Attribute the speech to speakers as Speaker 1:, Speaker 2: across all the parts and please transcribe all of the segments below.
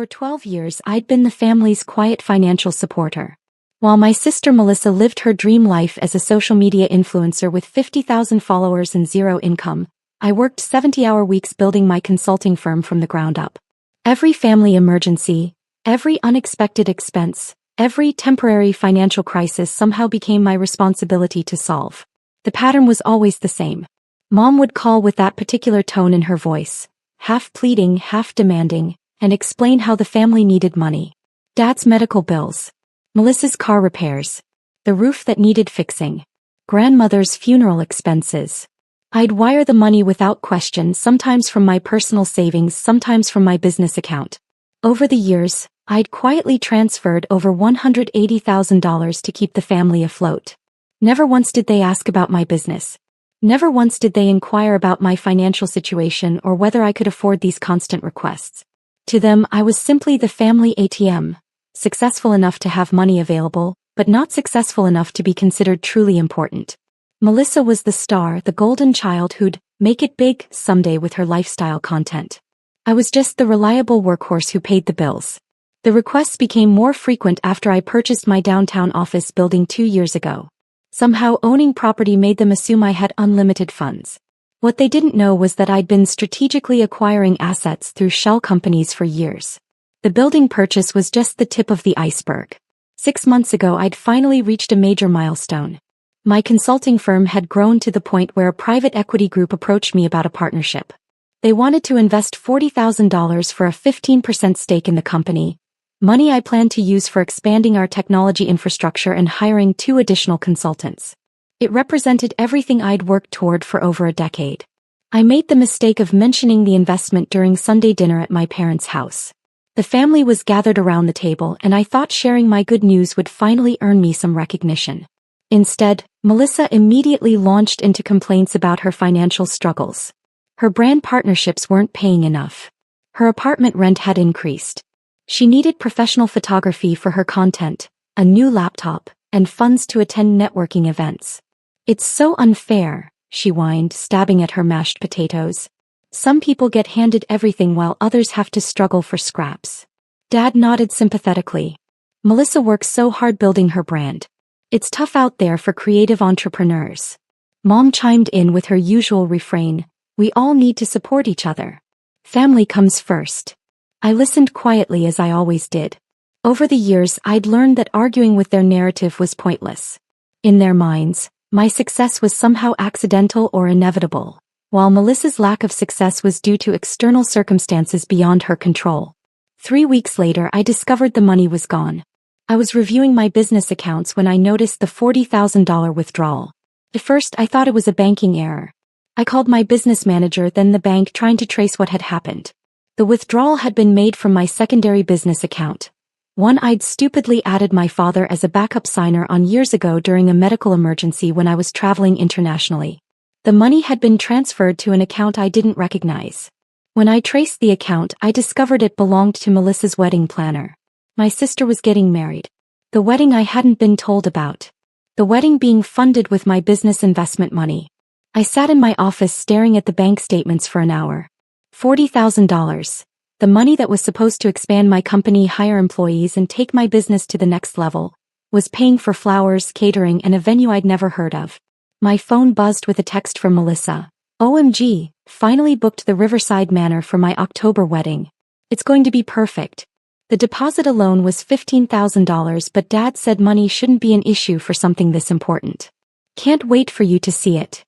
Speaker 1: For 12 years, I'd been the family's quiet financial supporter. While my sister Melissa lived her dream life as a social media influencer with 50,000 followers and zero income, I worked 70-hour weeks building my consulting firm from the ground up. Every family emergency, every unexpected expense, every temporary financial crisis somehow became my responsibility to solve. The pattern was always the same. Mom would call with that particular tone in her voice, half pleading, half demanding, and explain how the family needed money. Dad's medical bills. Melissa's car repairs. The roof that needed fixing. Grandmother's funeral expenses. I'd wire the money without question, sometimes from my personal savings, sometimes from my business account. Over the years, I'd quietly transferred over $180,000 to keep the family afloat. Never once did they ask about my business. Never once did they inquire about my financial situation or whether I could afford these constant requests. To them, I was simply the family ATM. Successful enough to have money available, but not successful enough to be considered truly important. Melissa was the star, the golden child who'd make it big someday with her lifestyle content. I was just the reliable workhorse who paid the bills. The requests became more frequent after I purchased my downtown office building 2 years ago. Somehow owning property made them assume I had unlimited funds. What they didn't know was that I'd been strategically acquiring assets through shell companies for years. The building purchase was just the tip of the iceberg. 6 months ago, I'd finally reached a major milestone. My consulting firm had grown to the point where a private equity group approached me about a partnership. They wanted to invest $40,000 for a 15% stake in the company, money I planned to use for expanding our technology infrastructure and hiring 2 additional consultants. It represented everything I'd worked toward for over a decade. I made the mistake of mentioning the investment during Sunday dinner at my parents' house. The family was gathered around the table, and I thought sharing my good news would finally earn me some recognition. Instead, Melissa immediately launched into complaints about her financial struggles. Her brand partnerships weren't paying enough. Her apartment rent had increased. She needed professional photography for her content, a new laptop, and funds to attend networking events. "It's so unfair," she whined, stabbing at her mashed potatoes. "Some people get handed everything while others have to struggle for scraps." Dad nodded sympathetically. "Melissa works so hard building her brand. It's tough out there for creative entrepreneurs." Mom chimed in with her usual refrain, "We all need to support each other. Family comes first." I listened quietly as I always did. Over the years, I'd learned that arguing with their narrative was pointless. In their minds, my success was somehow accidental or inevitable, while Melissa's lack of success was due to external circumstances beyond her control. 3 weeks later, I discovered the money was gone. I was reviewing my business accounts when I noticed the $40,000 withdrawal. At first, I thought it was a banking error. I called my business manager, then the bank, trying to trace what had happened. The withdrawal had been made from my secondary business account, one I'd stupidly added my father as a backup signer on years ago during a medical emergency when I was traveling internationally. The money had been transferred to an account I didn't recognize. When I traced the account, I discovered it belonged to Melissa's wedding planner. My sister was getting married. The wedding I hadn't been told about. The wedding being funded with my business investment money. I sat in my office staring at the bank statements for an hour. $40,000. The money that was supposed to expand my company, hire employees, and take my business to the next level, was paying for flowers, catering, and a venue I'd never heard of. My phone buzzed with a text from Melissa. "OMG, finally booked the Riverside Manor for my October wedding. It's going to be perfect." The deposit alone was $15,000, but Dad said money shouldn't be an issue for something this important. "Can't wait for you to see it."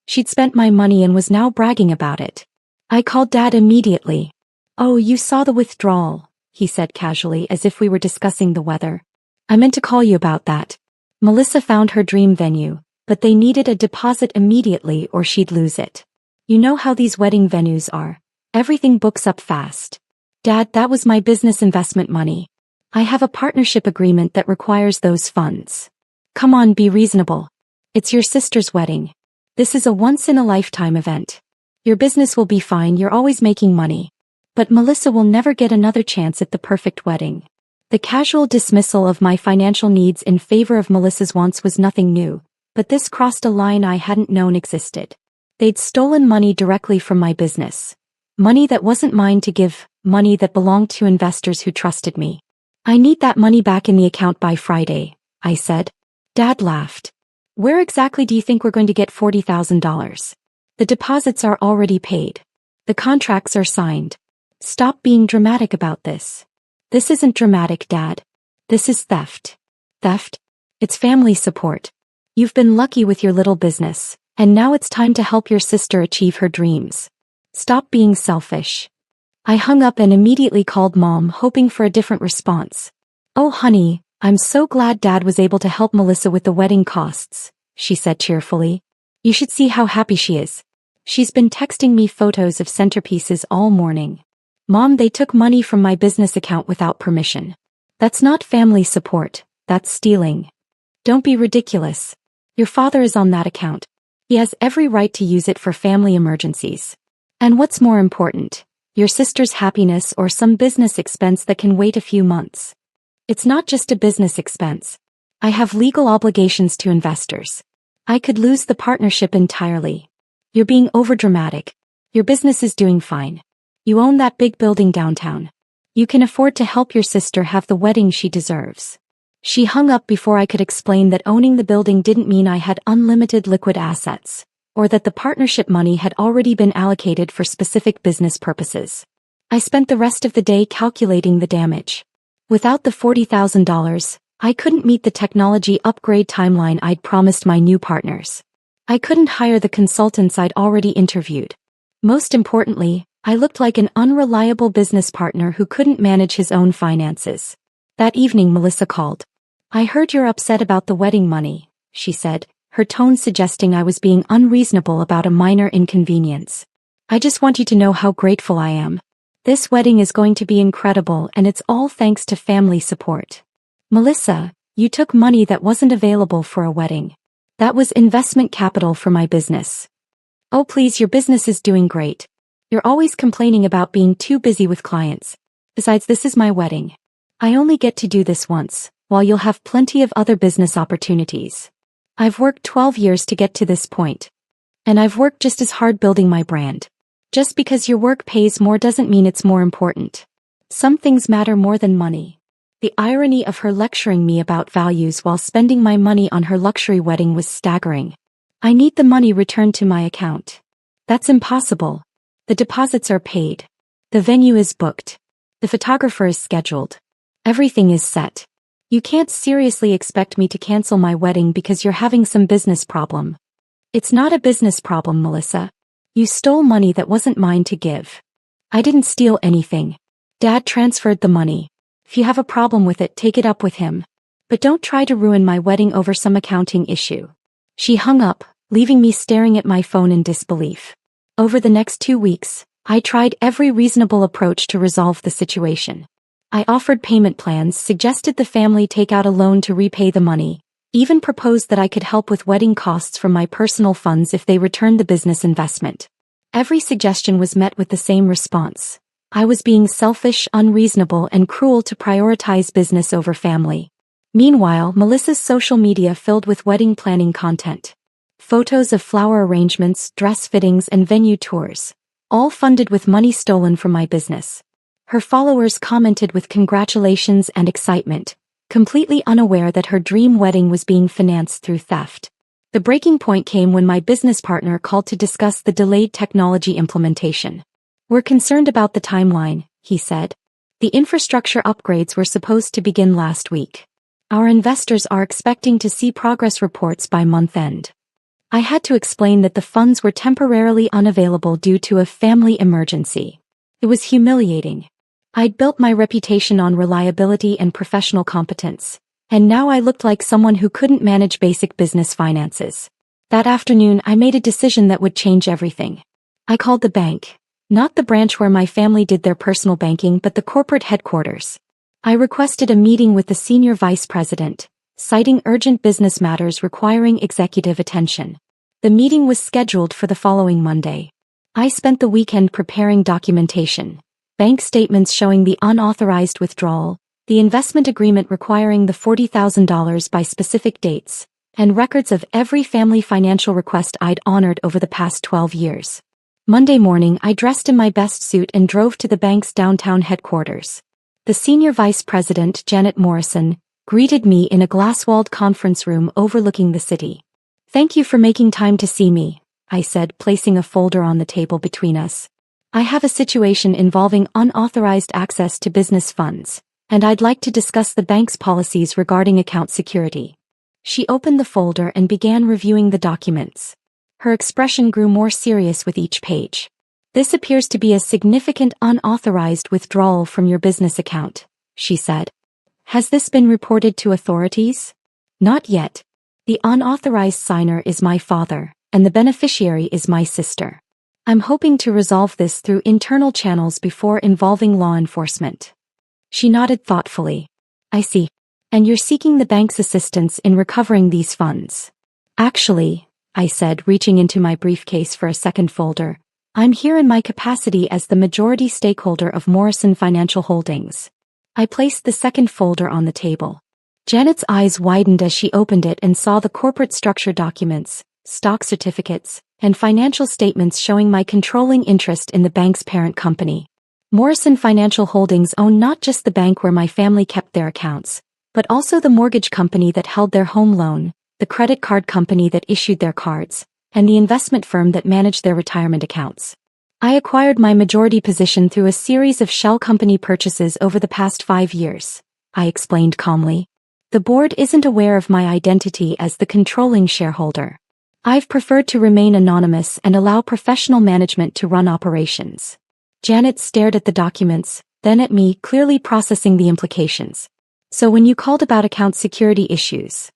Speaker 1: She'd spent my money and was now bragging about it. I called Dad immediately. "Oh, you saw the withdrawal," he said casually, as if we were discussing the weather. "I meant to call you about that. Melissa found her dream venue, but they needed a deposit immediately or she'd lose it. You know how these wedding venues are. Everything books up fast." "Dad, that was my business investment money. I have a partnership agreement that requires those funds. Come on, be reasonable. It's your sister's wedding. This is a once-in-a-lifetime event. Your business will be fine, you're always making money. But Melissa will never get another chance at the perfect wedding." The casual dismissal of my financial needs in favor of Melissa's wants was nothing new, but this crossed a line I hadn't known existed. They'd stolen money directly from my business. Money that wasn't mine to give, money that belonged to investors who trusted me. I need that money back in the account by Friday, I said. Dad laughed. Where exactly do you think we're going to get $40,000? The deposits are already paid. The contracts are signed. Stop being dramatic about this. This isn't dramatic, Dad. This is theft. Theft? It's family support. You've been lucky with your little business, and now it's time to help your sister achieve her dreams. Stop being selfish. I hung up and immediately called Mom, hoping for a different response. Oh honey, I'm so glad Dad was able to help Melissa with the wedding costs, she said cheerfully. You should see how happy she is. She's been texting me photos of centerpieces all morning. Mom, they took money from my business account without permission. That's not family support, that's stealing. Don't be ridiculous. Your father is on that account. He has every right to use it for family emergencies. And what's more important, your sister's happiness or some business expense that can wait a few months. It's not just a business expense. I have legal obligations to investors. I could lose the partnership entirely. You're being overdramatic. Your business is doing fine. You own that big building downtown. You can afford to help your sister have the wedding she deserves. She hung up before I could explain that owning the building didn't mean I had unlimited liquid assets, or that the partnership money had already been allocated for specific business purposes. I spent the rest of the day calculating the damage. Without the $40,000, I couldn't meet the technology upgrade timeline I'd promised my new partners. I couldn't hire the consultants I'd already interviewed. Most importantly, I looked like an unreliable business partner who couldn't manage his own finances. That evening Melissa called. I heard you're upset about the wedding money, she said, her tone suggesting I was being unreasonable about a minor inconvenience. I just want you to know how grateful I am. This wedding is going to be incredible and it's all thanks to family support. Melissa, you took money that wasn't available for a wedding. That was investment capital for my business. Oh please, your business is doing great. You're always complaining about being too busy with clients. Besides, this is my wedding. I only get to do this once, while you'll have plenty of other business opportunities. I've worked 12 years to get to this point. And I've worked just as hard building my brand. Just because your work pays more doesn't mean it's more important. Some things matter more than money. The irony of her lecturing me about values while spending my money on her luxury wedding was staggering. I need the money returned to my account. That's impossible. The deposits are paid. The venue is booked. The photographer is scheduled. Everything is set. You can't seriously expect me to cancel my wedding because you're having some business problem. It's not a business problem, Melissa. You stole money that wasn't mine to give. I didn't steal anything. Dad transferred the money. If you have a problem with it, take it up with him. But don't try to ruin my wedding over some accounting issue. She hung up, leaving me staring at my phone in disbelief. Over the next 2 weeks, I tried every reasonable approach to resolve the situation. I offered payment plans, suggested the family take out a loan to repay the money, even proposed that I could help with wedding costs from my personal funds if they returned the business investment. Every suggestion was met with the same response. I was being selfish, unreasonable, and cruel to prioritize business over family. Meanwhile, Melissa's social media filled with wedding planning content. Photos of flower arrangements, dress fittings, and venue tours, all funded with money stolen from my business. Her followers commented with congratulations and excitement, completely unaware that her dream wedding was being financed through theft. The breaking point came when my business partner called to discuss the delayed technology implementation. We're concerned about the timeline, he said. The infrastructure upgrades were supposed to begin last week. Our investors are expecting to see progress reports by month end. I had to explain that the funds were temporarily unavailable due to a family emergency. It was humiliating. I'd built my reputation on reliability and professional competence, and now I looked like someone who couldn't manage basic business finances. That afternoon, I made a decision that would change everything. I called the bank, not the branch where my family did their personal banking, but the corporate headquarters. I requested a meeting with the senior vice president, citing urgent business matters requiring executive attention. The meeting was scheduled for the following Monday. I spent the weekend preparing documentation. Bank statements showing the unauthorized withdrawal, the investment agreement requiring the $40,000 by specific dates, and records of every family financial request I'd honored over the past 12 years. Monday morning, I dressed in my best suit and drove to the bank's downtown headquarters. The senior vice president, Janet Morrison, greeted me in a glass-walled conference room overlooking the city. "Thank you for making time to see me," I said, placing a folder on the table between us. "I have a situation involving unauthorized access to business funds, and I'd like to discuss the bank's policies regarding account security." She opened the folder and began reviewing the documents. Her expression grew more serious with each page. "This appears to be a significant unauthorized withdrawal from your business account," she said. "Has this been reported to authorities?" "Not yet. The unauthorized signer is my father, and the beneficiary is my sister. I'm hoping to resolve this through internal channels before involving law enforcement." She nodded thoughtfully. "I see. And you're seeking the bank's assistance in recovering these funds?" "Actually," I said, reaching into my briefcase for a second folder, "I'm here in my capacity as the majority stakeholder of Morrison Financial Holdings." I placed the second folder on the table. Janet's eyes widened as she opened it and saw the corporate structure documents, stock certificates, and financial statements showing my controlling interest in the bank's parent company. Morrison Financial Holdings own not just the bank where my family kept their accounts, but also the mortgage company that held their home loan, the credit card company that issued their cards, and the investment firm that managed their retirement accounts. I acquired my majority position through a series of shell company purchases over the past 5 years, I explained calmly. The board isn't aware of my identity as the controlling shareholder. I've preferred to remain anonymous and allow professional management to run operations. Janet stared at the documents, then at me, clearly processing the implications. "So when you called about account security issues?"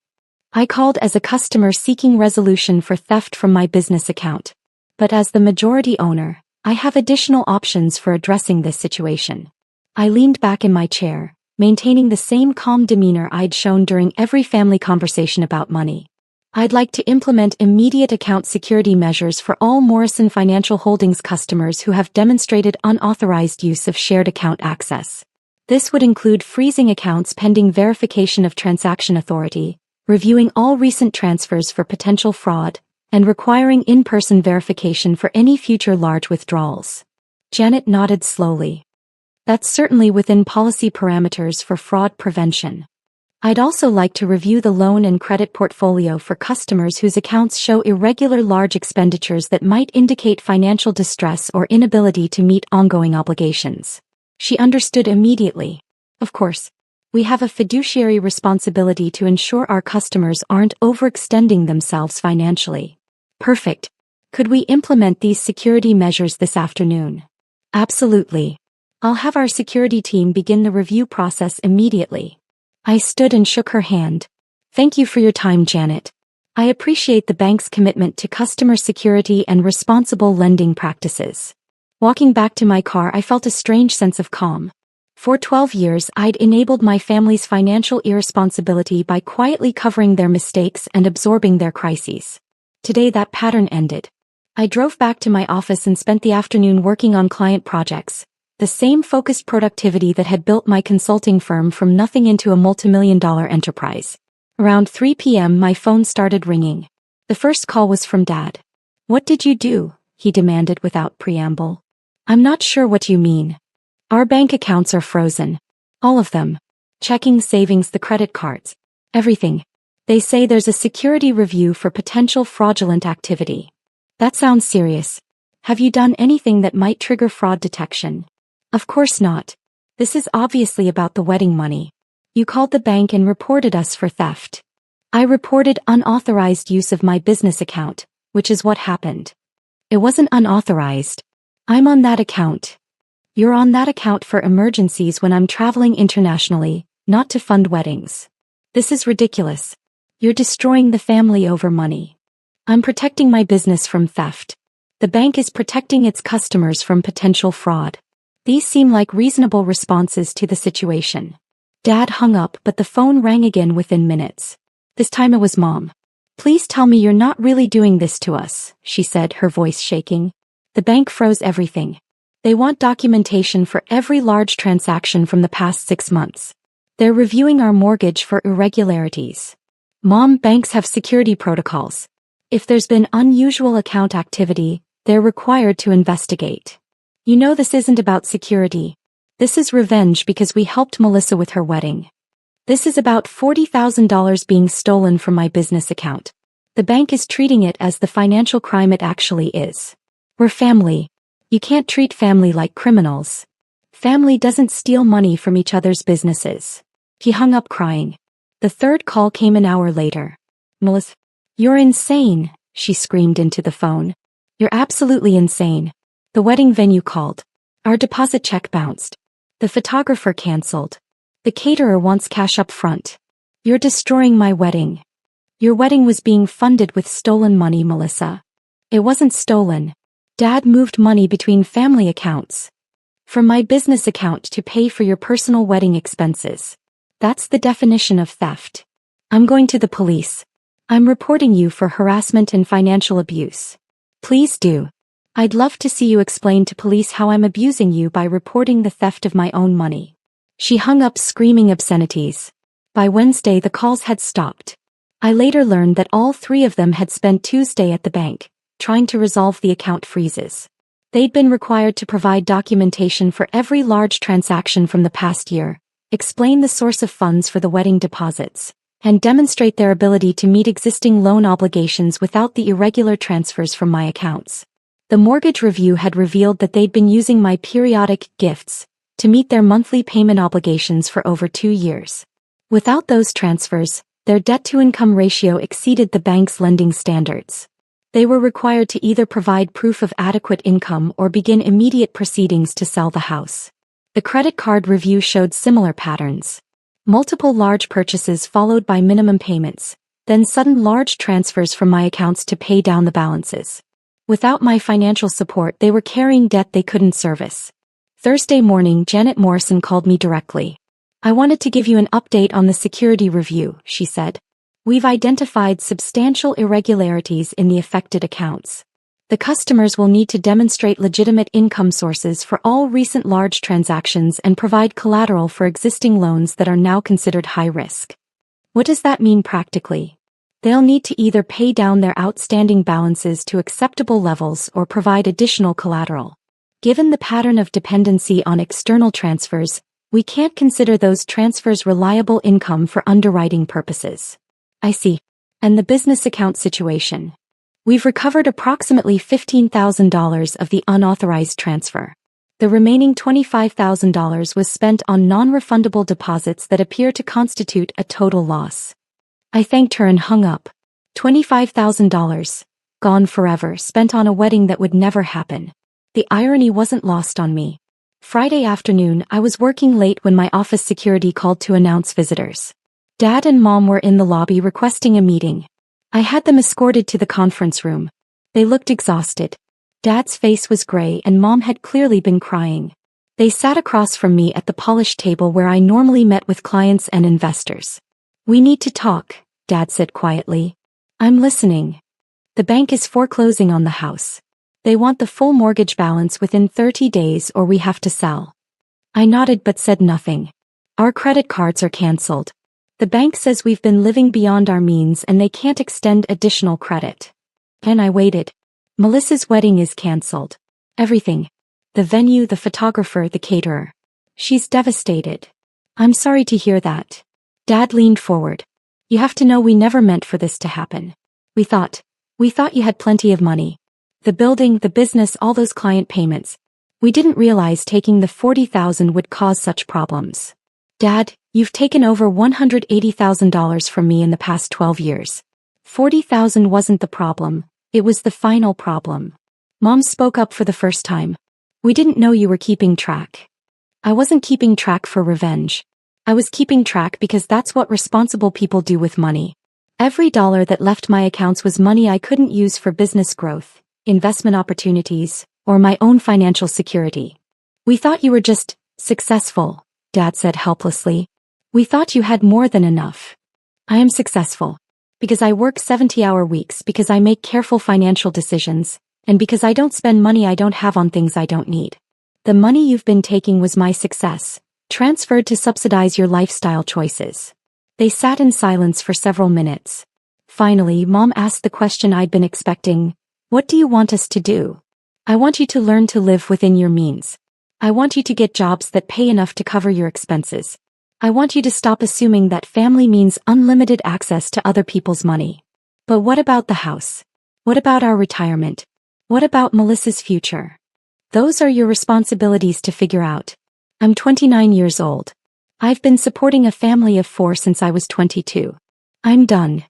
Speaker 1: "I called as a customer seeking resolution for theft from my business account. But as the majority owner, I have additional options for addressing this situation." I leaned back in my chair, maintaining the same calm demeanor I'd shown during every family conversation about money. "I'd like to implement immediate account security measures for all Morrison Financial Holdings customers who have demonstrated unauthorized use of shared account access. This would include freezing accounts pending verification of transaction authority, reviewing all recent transfers for potential fraud, and requiring in-person verification for any future large withdrawals." Janet nodded slowly. "That's certainly within policy parameters for fraud prevention. I'd also like to review the loan and credit portfolio for customers whose accounts show irregular large expenditures that might indicate financial distress or inability to meet ongoing obligations." She understood immediately. "Of course, we have a fiduciary responsibility to ensure our customers aren't overextending themselves financially." "Perfect. Could we implement these security measures this afternoon?" "Absolutely. I'll have our security team begin the review process immediately." I stood and shook her hand. "Thank you for your time, Janet. I appreciate the bank's commitment to customer security and responsible lending practices." Walking back to my car, I felt a strange sense of calm. For 12 years, I'd enabled my family's financial irresponsibility by quietly covering their mistakes and absorbing their crises. Today that pattern ended. I drove back to my office and spent the afternoon working on client projects, the same focused productivity that had built my consulting firm from nothing into a multimillion-dollar enterprise. Around 3 p.m. my phone started ringing. The first call was from Dad. "What did you do?" he demanded without preamble. "I'm not sure what you mean." "Our bank accounts are frozen. All of them. Checking, savings, the credit cards. Everything. They say there's a security review for potential fraudulent activity." "That sounds serious. Have you done anything that might trigger fraud detection?" "Of course not. This is obviously about the wedding money. You called the bank and reported us for theft." "I reported unauthorized use of my business account, which is what happened." "It wasn't unauthorized. I'm on that account." "You're on that account for emergencies when I'm traveling internationally, not to fund weddings." "This is ridiculous. You're destroying the family over money." "I'm protecting my business from theft. The bank is protecting its customers from potential fraud." These seem like reasonable responses to the situation. Dad hung up, but the phone rang again within minutes. This time it was Mom. "Please tell me you're not really doing this to us," she said, her voice shaking. "The bank froze everything. They want documentation for every large transaction from the past 6 months. They're reviewing our mortgage for irregularities." "Mom, banks have security protocols. If there's been unusual account activity, They're required to investigate. You know this isn't about security. This is revenge because we helped Melissa with her wedding. This is about $40,000 being stolen from my business account. The bank is treating it as the financial crime it actually is. We're family. You can't treat family like criminals. Family doesn't steal money from each other's businesses. He hung up crying. The third call came an hour later. Melissa, you're insane, she screamed into the phone. You're absolutely insane. The wedding venue called. Our deposit check bounced. The photographer canceled. The caterer wants cash up front. You're destroying my wedding. Your wedding was being funded with stolen money, Melissa. It wasn't stolen. Dad moved money between family accounts. From my business account to pay for your personal wedding expenses. That's the definition of theft. I'm going to the police. I'm reporting you for harassment and financial abuse. Please do. I'd love to see you explain to police how I'm abusing you by reporting the theft of my own money. She hung up screaming obscenities. By Wednesday the calls had stopped. I later learned that all three of them had spent Tuesday at the bank, trying to resolve the account freezes. They'd been required to provide documentation for every large transaction from the past year, explain the source of funds for the wedding deposits, and demonstrate their ability to meet existing loan obligations without the irregular transfers from my accounts. The mortgage review had revealed that they'd been using my periodic gifts to meet their monthly payment obligations for over 2 years. Without those transfers, their debt-to-income ratio exceeded the bank's lending standards. They were required to either provide proof of adequate income or begin immediate proceedings to sell the house. The credit card review showed similar patterns. Multiple large purchases followed by minimum payments, then sudden large transfers from my accounts to pay down the balances. Without my financial support, they were carrying debt they couldn't service. Thursday morning, Janet Morrison called me directly. I wanted to give you an update on the security review, she said. We've identified substantial irregularities in the affected accounts. The customers will need to demonstrate legitimate income sources for all recent large transactions and provide collateral for existing loans that are now considered high risk. What does that mean practically? They'll need to either pay down their outstanding balances to acceptable levels or provide additional collateral. Given the pattern of dependency on external transfers, we can't consider those transfers reliable income for underwriting purposes. I see. And the business account situation. We've recovered approximately $15,000 of the unauthorized transfer. The remaining $25,000 was spent on non-refundable deposits that appear to constitute a total loss. I thanked her and hung up. $25,000. Gone forever, spent on a wedding that would never happen. The irony wasn't lost on me. Friday afternoon, I was working late when my office security called to announce visitors. Dad and Mom were in the lobby requesting a meeting. I had them escorted to the conference room. They looked exhausted. Dad's face was gray and Mom had clearly been crying. They sat across from me at the polished table where I normally met with clients and investors. We need to talk, Dad said quietly. I'm listening. The bank is foreclosing on the house. They want the full mortgage balance within 30 days or we have to sell. I nodded but said nothing. Our credit cards are canceled. The bank says we've been living beyond our means and they can't extend additional credit. And I waited. Melissa's wedding is canceled. Everything. The venue, the photographer, the caterer. She's devastated. I'm sorry to hear that. Dad leaned forward. You have to know we never meant for this to happen. We thought you had plenty of money. The building, the business, all those client payments. We didn't realize taking the $40,000 would cause such problems. Dad, you've taken over $180,000 from me in the past 12 years. $40,000 wasn't the problem, it was the final problem. Mom spoke up for the first time. We didn't know you were keeping track. I wasn't keeping track for revenge. I was keeping track because that's what responsible people do with money. Every dollar that left my accounts was money I couldn't use for business growth, investment opportunities, or my own financial security. We thought you were just successful, Dad said helplessly. We thought you had more than enough. I am successful. Because I work 70-hour weeks, because I make careful financial decisions, and because I don't spend money I don't have on things I don't need. The money you've been taking was my success, transferred to subsidize your lifestyle choices. They sat in silence for several minutes. Finally, Mom asked the question I'd been expecting. What do you want us to do? I want you to learn to live within your means. I want you to get jobs that pay enough to cover your expenses. I want you to stop assuming that family means unlimited access to other people's money. But what about the house? What about our retirement? What about Melissa's future? Those are your responsibilities to figure out. I'm 29 years old. I've been supporting a family of 4 since I was 22. I'm done.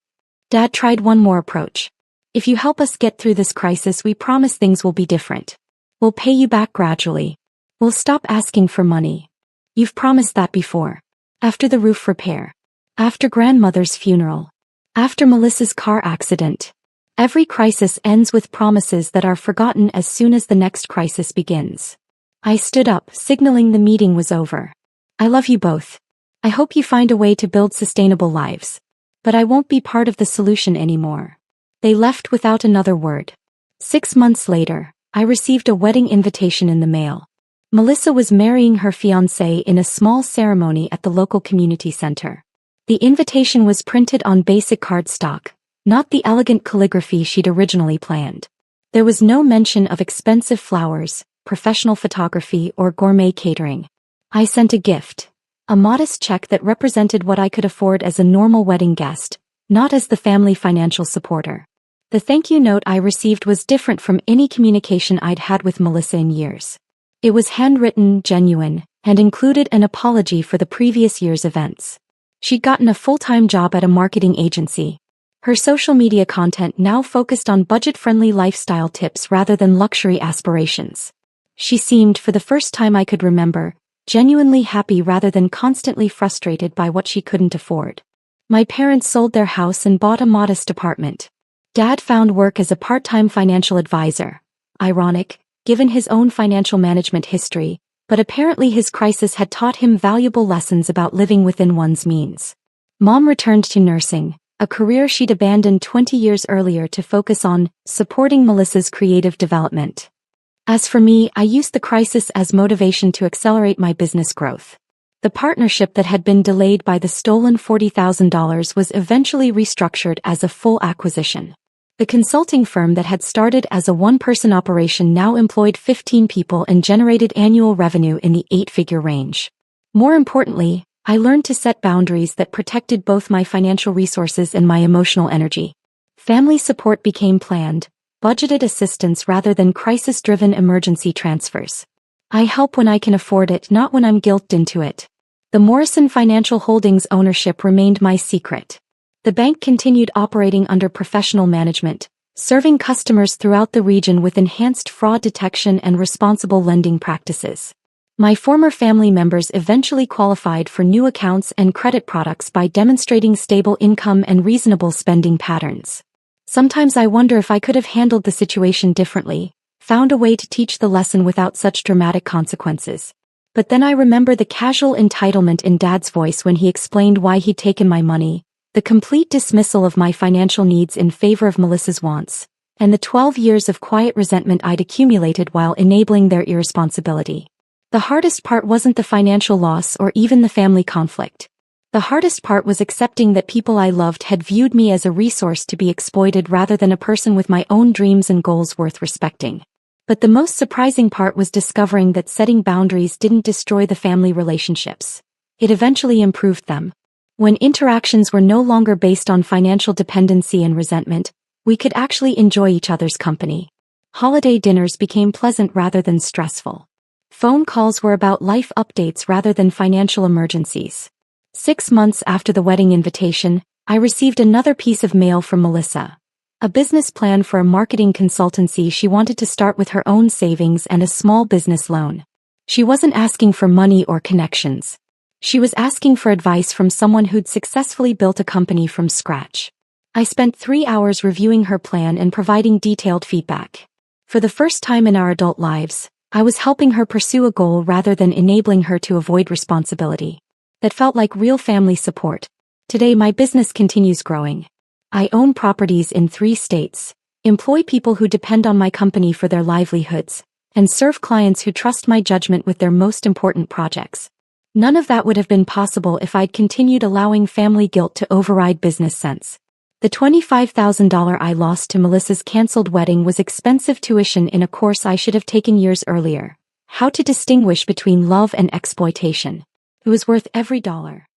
Speaker 1: Dad tried one more approach. If you help us get through this crisis, we promise things will be different. We'll pay you back gradually. We'll stop asking for money. You've promised that before. After the roof repair. After grandmother's funeral. After Melissa's car accident. Every crisis ends with promises that are forgotten as soon as the next crisis begins. I stood up, signaling the meeting was over. I love you both. I hope you find a way to build sustainable lives. But I won't be part of the solution anymore. They left without another word. 6 months later, I received a wedding invitation in the mail. Melissa was marrying her fiancé in a small ceremony at the local community center. The invitation was printed on basic cardstock, not the elegant calligraphy she'd originally planned. There was no mention of expensive flowers, professional photography, or gourmet catering. I sent a gift, a modest check that represented what I could afford as a normal wedding guest, not as the family financial supporter. The thank you note I received was different from any communication I'd had with Melissa in years. It was handwritten, genuine, and included an apology for the previous year's events. She'd gotten a full-time job at a marketing agency. Her social media content now focused on budget-friendly lifestyle tips rather than luxury aspirations. She seemed, for the first time I could remember, genuinely happy rather than constantly frustrated by what she couldn't afford. My parents sold their house and bought a modest apartment. Dad found work as a part-time financial advisor. Ironic, given his own financial management history, but apparently his crisis had taught him valuable lessons about living within one's means. Mom returned to nursing, a career she'd abandoned 20 years earlier to focus on supporting Melissa's creative development. As for me, I used the crisis as motivation to accelerate my business growth. The partnership that had been delayed by the stolen $40,000 was eventually restructured as a full acquisition. The consulting firm that had started as a one-person operation now employed 15 people and generated annual revenue in the 8-figure range. More importantly, I learned to set boundaries that protected both my financial resources and my emotional energy. Family support became planned, budgeted assistance rather than crisis-driven emergency transfers. I help when I can afford it, not when I'm guilted into it. The Morrison Financial Holdings ownership remained my secret. The bank continued operating under professional management, serving customers throughout the region with enhanced fraud detection and responsible lending practices. My former family members eventually qualified for new accounts and credit products by demonstrating stable income and reasonable spending patterns. Sometimes I wonder if I could have handled the situation differently, found a way to teach the lesson without such dramatic consequences. But then I remember the casual entitlement in Dad's voice when he explained why he'd taken my money, the complete dismissal of my financial needs in favor of Melissa's wants, and the 12 years of quiet resentment I'd accumulated while enabling their irresponsibility. The hardest part wasn't the financial loss or even the family conflict. The hardest part was accepting that people I loved had viewed me as a resource to be exploited rather than a person with my own dreams and goals worth respecting. But the most surprising part was discovering that setting boundaries didn't destroy the family relationships. It eventually improved them. When interactions were no longer based on financial dependency and resentment, we could actually enjoy each other's company. Holiday dinners became pleasant rather than stressful. Phone calls were about life updates rather than financial emergencies. 6 months after the wedding invitation, I received another piece of mail from Melissa. A business plan for a marketing consultancy she wanted to start with her own savings and a small business loan. She wasn't asking for money or connections. She was asking for advice from someone who'd successfully built a company from scratch. I spent 3 hours reviewing her plan and providing detailed feedback. For the first time in our adult lives, I was helping her pursue a goal rather than enabling her to avoid responsibility. That felt like real family support. Today my business continues growing. I own properties in 3 states, employ people who depend on my company for their livelihoods, and serve clients who trust my judgment with their most important projects. None of that would have been possible if I'd continued allowing family guilt to override business sense. The $25,000 I lost to Melissa's canceled wedding was expensive tuition in a course I should have taken years earlier. How to distinguish between love and exploitation. It was worth every dollar.